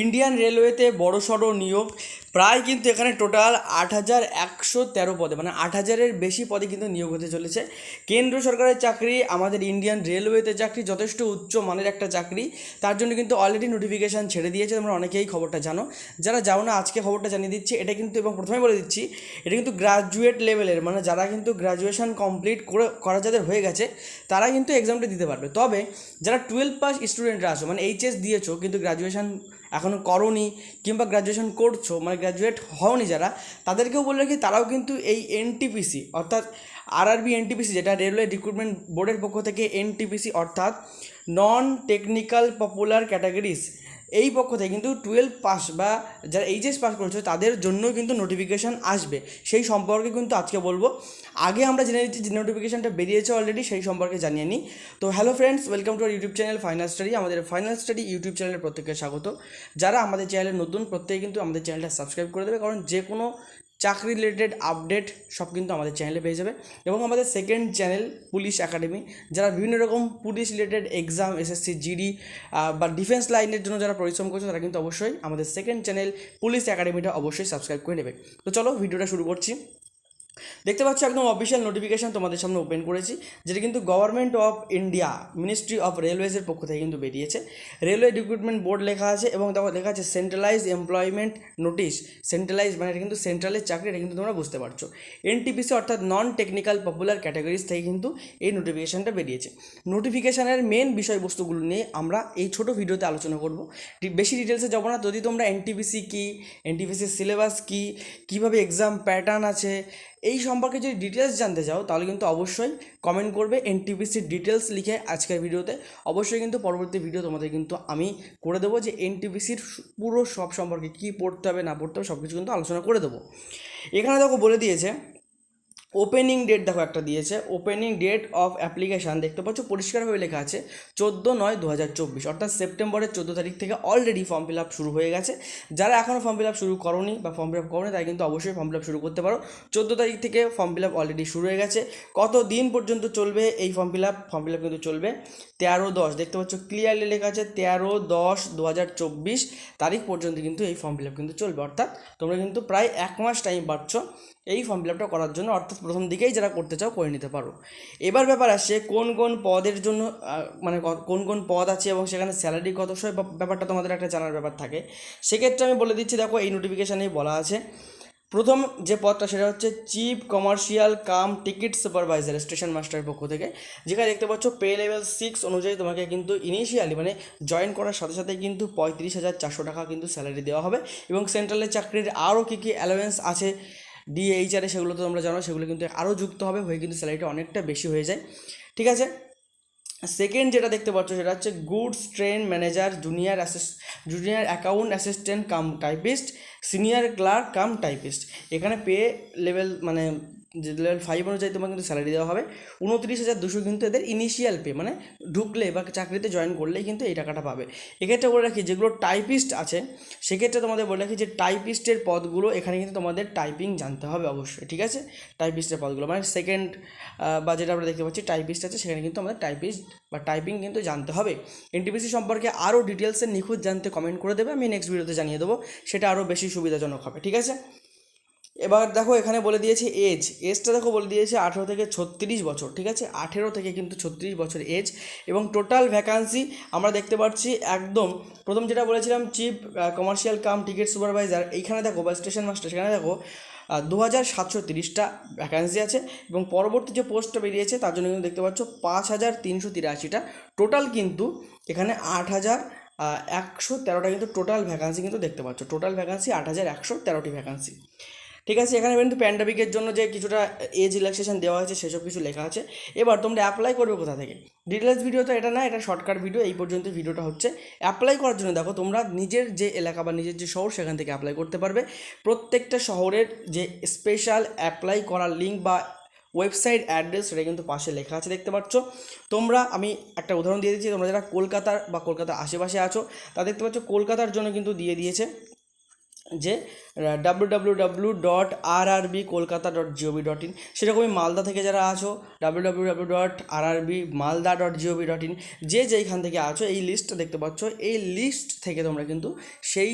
Indian রেলওয়েতে বড়সড় নিয়োগ প্রায় কিন্তু এখানে টোটাল ৮,১১৩ পদে মানে ৮,০০০-এর বেশি পদে কিন্তু নিয়োগ হতে চলেছে। কেন্দ্র সরকারের চাকরি, আমাদের ইন্ডিয়ান রেলওয়েতে চাকরি, যথেষ্ট উচ্চ মানের একটা চাকরি। তার জন্য কিন্তু অলরেডি নোটিফিকেশান ছেড়ে দিয়েছে, তোমরা অনেকেই খবরটা জানো। যারা যাও না আজকে খবরটা জানিয়ে দিচ্ছি এটা কিন্তু, এবং প্রথমে বলে দিচ্ছি এটা কিন্তু গ্রাজুয়েট লেভেলের, মানে যারা কিন্তু গ্রাজুয়েশন কমপ্লিট করা যাদের হয়ে গেছে তারা কিন্তু এক্সামটা দিতে পারবে। তবে যারা 12 পাস স্টুডেন্টরা আছো, মানে এইচএস দিয়েছো কিন্তু গ্রাজুয়েশন এখনও করোনি কিংবা গ্র্যাজুয়েশন করছো, মানে গ্র্যাজুয়েট হওনি যারা, তাদেরকেও বলে রাখি তারাও কিন্তু এই এনটিপিসি অর্থাৎ আরআরবি এনটিপিসি, যেটা রেলওয়ে রিক্রুটমেন্ট বোর্ডের পক্ষ থেকে এনটিপিসি অর্থাৎ নন টেকনিক্যাল পপুলার ক্যাটাগরিজ, এই পক্ষ থেকে কিন্তু 12 পাস বা যারা এইচএস পাস করেছো তাদের জন্য কিন্তু নোটিফিকেশান আসবে। সেই সম্পর্কে কিন্তু আজকে বলবো। আগে আমরা জেনে নিচ্ছি যে নোটিফিকেশানটা বেরিয়েছে অলরেডি, সেই সম্পর্কে জানিয়ে নিই। তো hello friends, welcome to our YouTube channel Final Study. আমাদের ফাইনাল স্টাডি ইউটিউব চ্যানেলের প্রত্যেককে স্বাগত। যারা আমাদের চ্যানেলে নতুন, প্রত্যেকে কিন্তু আমাদের চ্যানেলটা সাবস্ক্রাইব করে দেবে, কারণ যে কোনো চাকরি রিলেটেড আপডেট সব কিন্তু আমাদের চ্যানেলে পেয়ে যাবে। এবং আমাদের সেকেন্ড চ্যানেল পুলিশ একাডেমি, যারা বিভিন্ন রকম police related exam, SSC, GD বা ডিফেন্স লাইনের জন্য যারা পরিশ্রম করছে তারা কিন্তু অবশ্যই আমাদের সেকেন্ড চ্যানেল পুলিশ একাডেমিটা অবশ্যই সাবস্ক্রাইব করে নেবে। তো চলো ভিডিওটা শুরু করছি। দেখতে পাচ্ছ একদম অফিসিয়াল নোটিফিকেশান তোমাদের সামনে ওপেন করেছি, যেটা কিন্তু government of India ministry of রেলওয়েজের পক্ষ থেকে কিন্তু বেরিয়েছে। রেলওয়ে রিক্রুটমেন্ট বোর্ড লেখা আছে এবং দেখো লেখা আছে সেন্ট্রালাইজ এমপ্লয়মেন্ট নোটিশ। সেন্ট্রালাইজ মানে এটা কিন্তু সেন্ট্রালের চাকরি, এটা কিন্তু তোমরা বুঝতে পারছো। এনটিপিসি অর্থাৎ নন টেকনিক্যাল পপুলার ক্যাটাগরিজ থেকে কিন্তু এই নোটিফিকেশানটা বেরিয়েছে। নোটিফিকেশানের মেন বিষয়বস্তুগুলো নিয়ে আমরা এই ছোটো ভিডিওতে আলোচনা করব, বেশি ডিটেলসে যাবো না। যদি তোমরা এনটিপিসি কী, এনটিপিসির সিলেবাস কী, কীভাবে এক্সাম প্যাটার্ন আছে, এই সম্পর্কে যদি ডিটেলস জানতে চাও তাহলে কিন্তু অবশ্যই কমেন্ট করবে এনটিপিসির ডিটেলস লিখে আজকের ভিডিওতে। অবশ্যই কিন্তু পরবর্তী ভিডিও তোমাদের কিন্তু আমি করে দেবো যে এনটিপিসির পুরো সব সম্পর্কে কী পড়তে হবে না পড়তে হবে সব কিছু কিন্তু আলোচনা করে দেবো। এখানে দেখো বলে দিয়েছে ওপেনিং ডেট, দেখো একটা দিয়েছে ওপেনিং ডেট অফ অ্যাপ্লিকেশান, দেখতে পাচ্ছ পরিষ্কারভাবে লেখা আছে 14/9/2024, অর্থাৎ সেপ্টেম্বরের 14 তারিখ থেকে অলরেডি ফর্ম ফিল আপ শুরু হয়ে গেছে। যারা এখনও ফর্ম ফিল আপ শুরু করোনি বা ফর্ম ফিল আপ করোনি তারা কিন্তু অবশ্যই ফর্ম ফিল আপ শুরু করতে পারো। 14 তারিখ থেকে ফর্ম ফিল আপ অলরেডি শুরু হয়ে গেছে। কত দিন পর্যন্ত চলবে এই form fill up? Form fill up কিন্তু চলবে 13/10, দেখতে পাচ্ছ ক্লিয়ারলি লেখা আছে 13/10/2024 তারিখ পর্যন্ত কিন্তু এই ফর্ম ফিল আপ কিন্তু চলবে। অর্থাৎ তোমরা কিন্তু প্রায় 1 মাস টাইম পাচ্ছ এই ফর্ম ফিল আপটা করার জন্য, অর্থাৎ প্রথম দিকেই যারা করতে চাও করে নিতে পারো। এবার ব্যাপার আসছে কোন কোন পদের জন্য, মানে কোন কোন পদ আছে এবং সেখানে স্যালারি কত, সব ব্যাপারটা তোমাদের একটা জানার ব্যাপার থাকে। সেক্ষেত্রে আমি বলে দিচ্ছি, দেখো এই নোটিফিকেশানেই বলা আছে প্রথম যে পদটা সেটা হচ্ছে chief commercial cum ticket supervisor station মাস্টারের পক্ষ থেকে, যেখানে দেখতে পাচ্ছ পে লেভেল 6 অনুযায়ী তোমাকে কিন্তু ইনিশিয়ালি মানে জয়েন করার সাথে সাথে কিন্তু 35,400 টাকা কিন্তু স্যালারি দেওয়া হবে। এবং সেন্ট্রালের চাকরির আরও কী কী অ্যালাওয়েন্স আছে ডিএইচআরে সেগুলো তো তোমরা জানো, সেগুলো কিন্তু আরও যুক্ত হবে হয়ে কিন্তু স্যালারিটা অনেকটা বেশি হয়ে যায়। ঠিক আছে, সেকেন্ড যেটা দেখতে পাচ্ছ সেটা হচ্ছে goods train manager, junior account assistant cum typist, senior clerk cum typist. এখানে পে লেভেল মানে যে লেভেল 5 অনুযায়ী তোমাকে কিন্তু স্যালারি দেওয়া হবে 29,200 কিন্তু এদের ইনিশিয়াল পে, মানে ঢুকলে বা চাকরিতে জয়েন করলেই কিন্তু এই টাকাটা পাবে। এক্ষেত্রে বলে রাখি যেগুলো টাইপিস্ট আছে সেক্ষেত্রে তোমাদের বলে রাখি যে টাইপিস্টের পদগুলো এখানে কিন্তু তোমাদের টাইপিং জানতে হবে অবশ্যই। ঠিক আছে, টাইপিস্টের পদগুলো মানে সেকেন্ড বা যেটা আমরা দেখতে পাচ্ছি টাইপিস্ট আছে সেখানে কিন্তু আমাদের টাইপিস্ট বা টাইপিং কিন্তু জানতে হবে। এনটিপিসি সম্পর্কে আরও ডিটেলসে নিখুঁত জানতে কমেন্ট করে দেবে, আমি নেক্সট ভিডিওতে জানিয়ে দেবো, সেটা আরও বেশি সুবিধাজনক হবে। ঠিক আছে, এবার দেখো এখানে বলে দিয়েছে এজটা দেখো বলে দিয়েছে 18 থেকে 36 বছর। ঠিক আছে, 18 থেকে কিন্তু 36 বছর এজ। এবং টোটাল ভ্যাকান্সি আমরা দেখতে পাচ্ছি একদম প্রথম যেটা বলেছিলাম chief commercial cum ticket supervisor, এইখানে দেখো বা স্টেশন মাস্টার, সেখানে দেখো 2,730টা ভ্যাকান্সি আছে। এবং পরবর্তী যে পোস্টটা বেরিয়েছে তার জন্য কিন্তু দেখতে পাচ্ছ 5,383টা। টোটাল কিন্তু এখানে 8,113টা কিন্তু টোটাল ভ্যাকান্সি কিন্তু দেখতে পাচ্ছ। টোটাল ভ্যাকান্সি 8,113টি ভ্যাকান্সি। ঠিক আছে, এখানে কিন্তু প্যান্ডামিকের জন্য যে কিছুটা এজ রিল্যাক্সেশন দেওয়া হয়েছে সেসব কিছু লেখা আছে। এবার তোমরা অ্যাপ্লাই করবে কোথা থেকে? ডিটেলস ভিডিও তো এটা না, এটা শর্টকাট ভিডিও, এই পর্যন্ত ভিডিওটা হচ্ছে। অ্যাপ্লাই করার জন্য দেখো তোমরা নিজের যে এলাকা বা নিজের যে শহর সেখান থেকে অ্যাপ্লাই করতে পারবে। প্রত্যেকটা শহরের যে স্পেশাল অ্যাপ্লাই করার লিঙ্ক বা ওয়েবসাইট অ্যাড্রেস সেটা কিন্তু পাশে লেখা আছে, দেখতে পাচ্ছ তোমরা। আমি একটা উদাহরণ দিয়ে দিচ্ছি, তোমরা যারা কলকাতার বা কলকাতার আশেপাশে আছো তা দেখতে পাচ্ছ কলকাতার জন্য কিন্তু দিয়ে দিয়েছে যে www.rrbkolkata.gov.in, সেরকমই মালদা থেকে যারা আছো www.rrbmalda.gov.in, যে যেইখান থেকে আছো এই লিস্টটা দেখতে পাচ্ছ, এই লিস্ট থেকে তোমরা কিন্তু সেই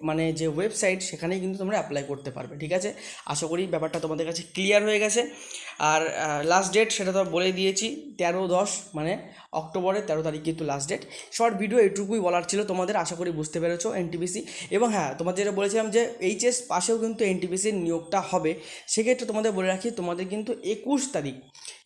মানে যে ওয়েবসাইট সেখানেই কিন্তু তোমরা অ্যাপ্লাই করতে পারবে। ঠিক আছে, আশা করি ব্যাপারটা তোমাদের কাছে ক্লিয়ার হয়ে গেছে। আর লাস্ট ডেট সেটা তো বলেই দিয়েছি, 13/10 মানে অক্টোবরের 13 তারিখ কিন্তু লাস্ট ডেট। শর্ট ভিডিও এটুকুই বলার ছিল তোমাদের, আশা করি বুঝতে পেরেছো এনটিপিসি। এবং হ্যাঁ, তোমাদের যেটা বলেছিলাম যে এইচএস পাশেও কিন্তু এনটিপিসির নিয়োগটা হবে, সেক্ষেত্রে তোমাদের বলে রাখি, তোমাদের কিন্তু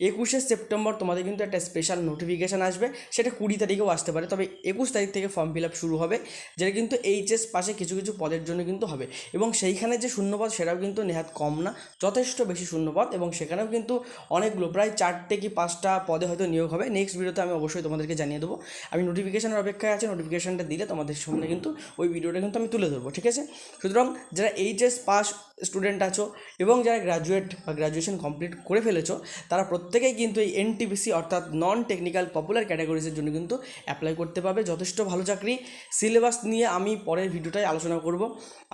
21শে সেপ্টেম্বর তোমাদের কিন্তু একটা স্পেশাল নোটিফিকেশান আসবে, সেটা 20 তারিখেও আসতে পারে, তবে 21 তারিখ থেকে ফর্ম ফিল আপ শুরু হবে, যেটা কিন্তু এইচএস পাশে কিছু কিছু পদের জন্য কিন্তু হবে। এবং সেইখানে যে শূন্যপদ সেটাও কিন্তু নেহাত কম না, যথেষ্ট বেশি শূন্যপদ, এবং সেখানেও কিন্তু অনেকগুলো প্রায় 4টে কি 5টা পদে হয়তো নিয়োগ হবে। নেক্সট ভিডিওতে আমি অবশ্যই তোমাদেরকে জানিয়ে দেবো। আমি নোটিফিকেশানের অপেক্ষায় আছি, নোটিফিকেশানটা দিলে তোমাদের সামনে কিন্তু ওই ভিডিওটা কিন্তু আমি তুলে ধরবো। ঠিক আছে, সুতরাং যারা এইচএস পাস স্টুডেন্ট আছো এবং যারা গ্র্যাজুয়েট বা গ্র্যাজুয়েশন কমপ্লিট করে ফেলেছো, তারা প্রত্যেকেই কিন্তু এই এনটিপিসি অর্থাৎ নন টেকনিক্যাল পপুলার ক্যাটাগরিজের জন্য কিন্তু অ্যাপ্লাই করতে পারবে। যথেষ্ট ভালো চাকরি, সিলেবাস নিয়ে আমি পরের ভিডিওটায় আলোচনা করব,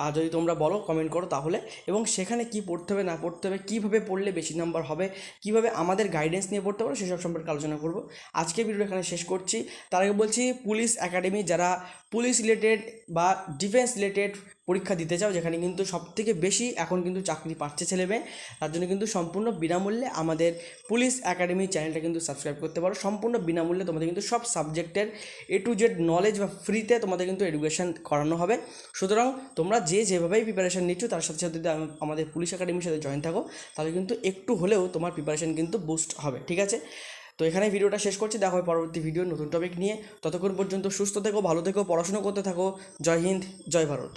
আর যদি তোমরা বলো কমেন্ট করো তাহলে, এবং সেখানে কি পড়তে হবে না পড়তে হবে, কীভাবে পড়লে বেশি নাম্বার হবে, কীভাবে আমাদের গাইডেন্স নিয়ে পড়তে পারো, সেসব সম্পর্কে আলোচনা করব। আজকে ভিডিও এখানে শেষ করছি। তার আগে বলছি, পুলিশ একাডেমি যারা পুলিশ রিলেটেড বা ডিফেন্স রিলেটেড পরীক্ষা দিতে চাও, যেখানে কিন্তু সবথেকে বেশি এখন কিন্তু চাকরি পাচ্ছে ছেলেমেয়ে, তার জন্য কিন্তু সম্পূর্ণ বিনামূল্যে আমাদের পুলিশ একাডেমি চ্যানেলটা কিন্তু সাবস্ক্রাইব করতে পারো। সম্পূর্ণ বিনামূল্যে তোমাদের কিন্তু সব সাবজেক্টের A to Z নলেজ বা ফ্রিতে তোমাদের কিন্তু এডুকেশন করানো হবে। সুতরাং তোমরা যেভাবেই প্রিপারেশান নিচ্ছ, তার সাথে সাথে যদি আমাদের পুলিশ একাডেমির সাথে জয়েন থাকো, তাহলে কিন্তু একটু হলেও তোমার প্রিপারেশান কিন্তু বুস্ট হবে। ঠিক আছে, তো এখানে ভিডিওটা শেষ করছি, দেখা হয় পরবর্তী ভিডিও নতুন টপিক নিয়ে। ততক্ষণ পর্যন্ত সুস্থ থেকো, ভালো থেকো, পড়াশুনো করতে থাকো। জয় হিন্দ, জয় ভারত।